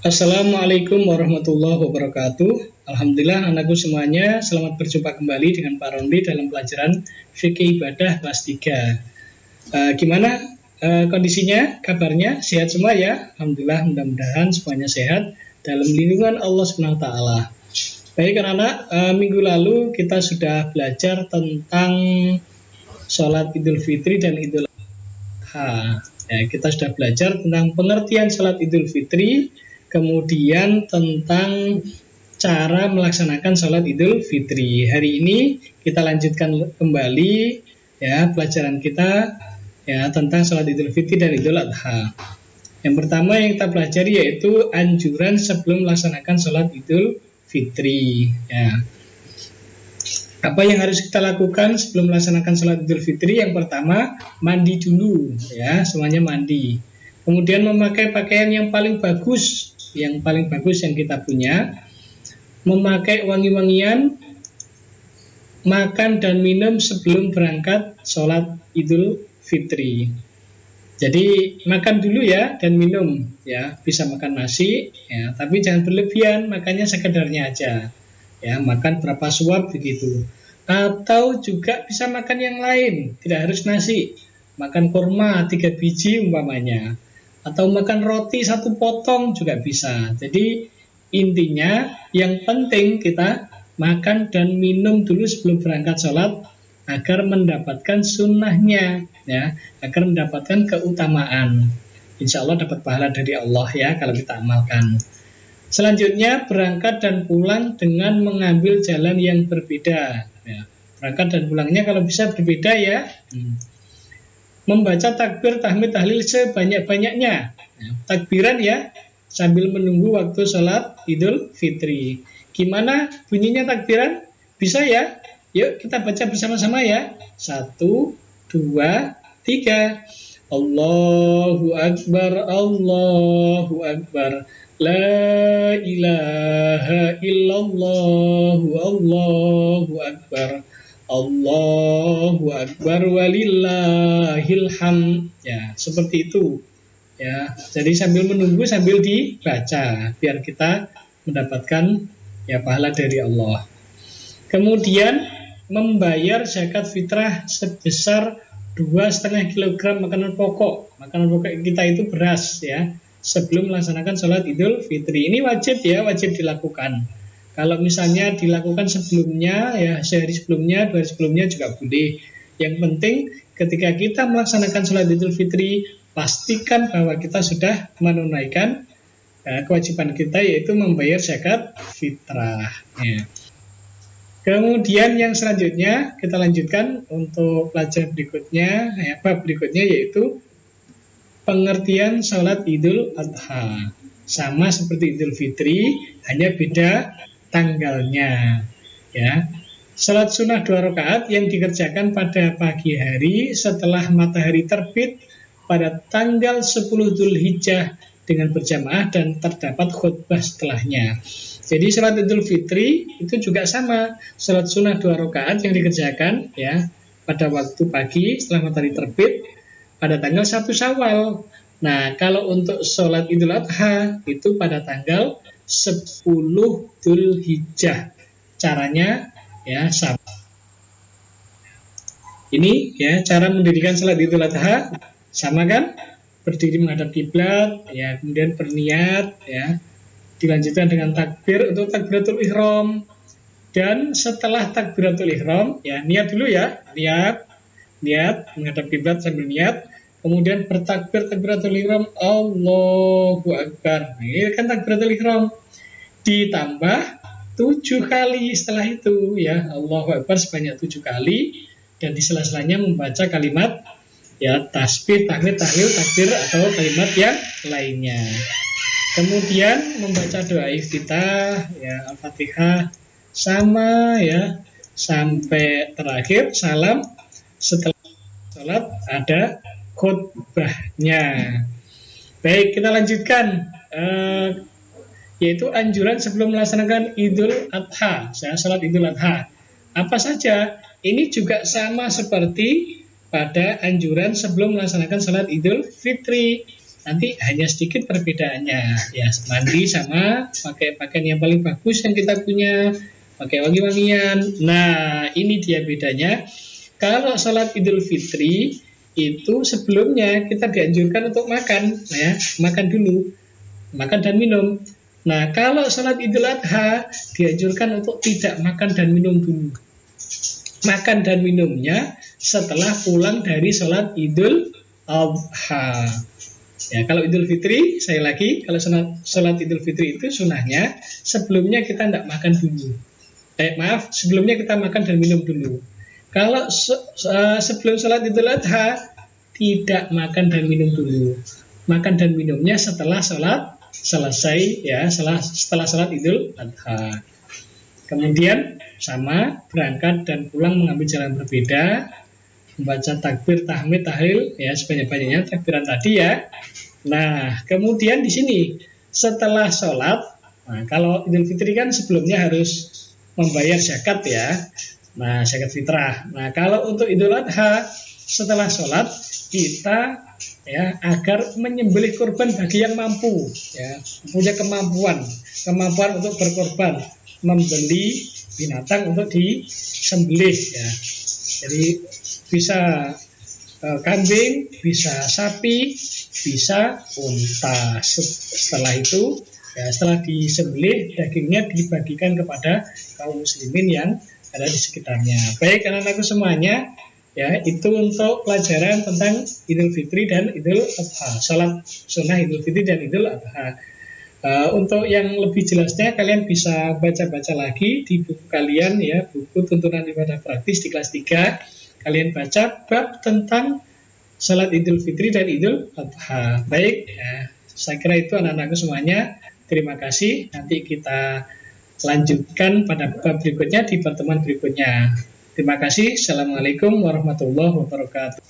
Assalamualaikum warahmatullahi wabarakatuh. Alhamdulillah anakku semuanya, selamat berjumpa kembali dengan Pak Rondi dalam pelajaran fikih ibadah kelas 3. Gimana kondisinya, kabarnya? Sehat semua ya? Alhamdulillah, mudah-mudahan semuanya sehat dalam lindungan Allah SWT. Baik anak-anak, minggu lalu kita sudah belajar tentang sholat Idul Fitri dan Idul Adha. Kita sudah belajar tentang pengertian sholat Idul Fitri, kemudian tentang cara melaksanakan sholat Idul Fitri. Hari ini kita lanjutkan kembali ya pelajaran kita ya tentang sholat Idul Fitri dan Idul Adha. Yang pertama yang kita pelajari yaitu anjuran sebelum melaksanakan sholat Idul Fitri. Ya. Apa yang harus kita lakukan sebelum melaksanakan sholat Idul Fitri? Yang pertama, mandi dulu, ya, semuanya mandi. Kemudian memakai pakaian yang paling bagus yang kita punya. Memakai wangi-wangian, makan dan minum sebelum berangkat sholat Idul Fitri. Jadi makan dulu ya dan minum, ya, bisa makan nasi, ya, tapi jangan berlebihan, makannya sekedarnya aja. Ya, makan berapa suap begitu. Atau juga bisa makan yang lain, tidak harus nasi. Makan kurma 3 biji umpamanya. Atau makan roti 1 potong juga bisa. Jadi intinya yang penting kita makan dan minum dulu sebelum berangkat sholat agar mendapatkan sunnahnya, ya, agar mendapatkan keutamaan. Insya Allah dapat pahala dari Allah ya kalau kita amalkan. Selanjutnya berangkat dan pulang dengan mengambil jalan yang berbeda. Ya, berangkat dan pulangnya kalau bisa berbeda ya. Membaca takbir, tahmid, tahlil sebanyak-banyaknya. Ya, takbiran ya sambil menunggu waktu sholat Idul Fitri. Gimana bunyinya takbiran? Bisa ya? Yuk kita baca bersama-sama ya. 1, 2, 3. Allahu Akbar, Allahu Akbar. La ilaha illallah, Allahu Akbar, Allahu Akbar walillahil hamd. Ya, seperti itu. Ya, jadi sambil menunggu sambil dibaca biar kita mendapatkan ya pahala dari Allah. Kemudian membayar zakat fitrah sebesar 2,5 kg makanan pokok. Makanan pokok kita itu beras ya. Sebelum melaksanakan sholat Idul Fitri. Ini wajib ya, wajib dilakukan. Kalau misalnya dilakukan sebelumnya, ya sehari sebelumnya, 2 hari sebelumnya juga boleh. Yang penting ketika kita melaksanakan sholat Idul Fitri, pastikan bahwa kita sudah menunaikan kewajiban kita yaitu membayar zakat fitrah. Ya. Kemudian yang selanjutnya kita lanjutkan untuk pelajaran berikutnya, ya, bab berikutnya yaitu pengertian sholat Idul Adha. Sama seperti Idul Fitri, hanya beda tanggalnya. Ya. Sholat sunnah 2 rakaat yang dikerjakan pada pagi hari setelah matahari terbit pada tanggal 10 Dzulhijjah dengan berjamaah dan terdapat khutbah setelahnya. Jadi sholat Idul Fitri itu juga sama. Sholat sunnah 2 rakaat yang dikerjakan ya pada waktu pagi setelah matahari terbit pada tanggal 1 Syawal. Nah, kalau untuk sholat Idul Adha itu pada tanggal 10 Dzulhijjah. Caranya ya sama. Ini ya cara mendirikan sholat Idul Adha sama kan? Berdiri menghadap kiblat, ya, kemudian berniat, ya, dilanjutkan dengan takbir untuk takbiratul ihram. Dan setelah takbiratul ihram, ya niat dulu ya, niat menghadap kiblat sambil niat. Kemudian bertakbir takbiratul ihram, Allahu Akbar. Nah, ini kan takbiratul ihram. Ditambah 7 kali setelah itu ya, Allahu Akbar sebanyak 7 kali dan di sela-selanya membaca kalimat ya tasbih, tahmid, tahlil, takbir atau kalimat yang lainnya. Kemudian membaca doa iftitah ya Al-Fatihah sama ya sampai terakhir salam. Setelah sholat ada khutbahnya. Baik, kita lanjutkan yaitu anjuran sebelum melaksanakan Idul Adha, sholat Idul Adha. Apa saja? Ini juga sama seperti pada anjuran sebelum melaksanakan sholat Idul Fitri. nanti hanya sedikit perbedaannya. Ya, mandi sama pakai pakaian yang paling bagus yang kita punya, pakai wangi-wangian. Nah, ini dia bedanya. Kalau sholat Idul Fitri itu sebelumnya kita dianjurkan untuk makan, ya, makan dulu, makan dan minum. Nah, kalau sholat Idul Adha dianjurkan untuk tidak makan dan minum dulu. Makan dan minumnya setelah pulang dari sholat Idul Adha. Ya, kalau Idul Fitri, saya lagi, kalau sholat Idul Fitri itu sunahnya sebelumnya kita tidak makan dulu. Sebelumnya kita makan dan minum dulu. Kalau sebelum sholat Idul Adha tidak makan dan minum dulu. Makan dan minumnya setelah sholat selesai, ya, setelah sholat Idul Adha. Kemudian sama, berangkat dan pulang mengambil jalan berbeda, membaca takbir, tahmid, tahlil, ya, sebanyak-banyaknya takbiran tadi, ya. Nah, kemudian di sini setelah sholat, nah, kalau Idul Fitri kan sebelumnya harus membayar zakat, ya. Nah, zakat fitrah. Nah, kalau untuk Idul Adha setelah sholat kita, ya, agar menyembelih kurban bagi yang mampu, ya, punya kemampuan untuk berkorban, membeli binatang untuk disembelih, ya. Jadi bisa kambing, bisa sapi, bisa unta. Setelah itu, ya, setelah disembelih, dagingnya dibagikan kepada kaum muslimin yang ada di sekitarnya. Baik anak-anakku semuanya, ya, itu untuk pelajaran tentang Idul Fitri dan Idul Adha, salat sunnah Idul Fitri dan Idul Adha. Untuk yang lebih jelasnya kalian bisa baca-baca lagi di buku kalian, ya, buku tuntunan ibadah praktis di kelas 3. Kalian baca bab tentang salat Idul Fitri dan Idul Adha. Baik, ya, saya kira itu anak-anakku semuanya. Terima kasih. Nanti kita lanjutkan pada bab berikutnya di pertemuan berikutnya. Terima kasih. Assalamualaikum warahmatullahi wabarakatuh.